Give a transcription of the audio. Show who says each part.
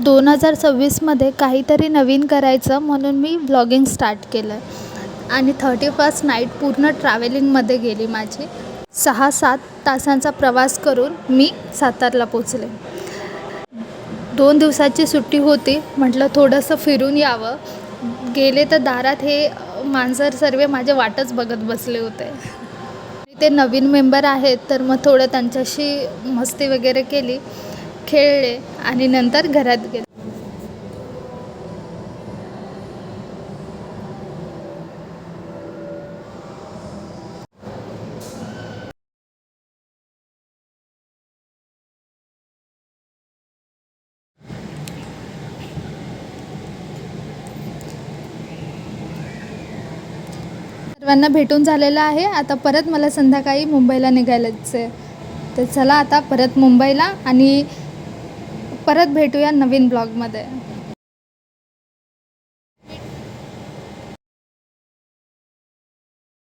Speaker 1: 2026मध्ये काहीतरी नवीन करायचं म्हणून मी ब्लॉगिंग स्टार्ट केलं आणि 31st नाईट पूर्ण ट्रॅव्हलिंगमध्ये गेली माझी. 6-7 तासांचा प्रवास करून मी सातारला पोचले. 2 दिवसाची सुट्टी होती, म्हटलं थोडंसं फिरून यावं. गेले तर दारात हे मांजर सर्व माझे वाटच बघत बसले होते. ते नवीन मेंबर आहेत तर मग थोडं त्यांच्याशी मस्ती वगैरे केली, खेळले आणि नंतर घरात गेले. सर्वांना भेटून झालेलं आहे. आता परत मला संध्याकाळी मुंबईला निघायलाच आहे. तर चला आता परत मुंबईला आणि परत भेटूया नवीन ब्लॉगमध्ये.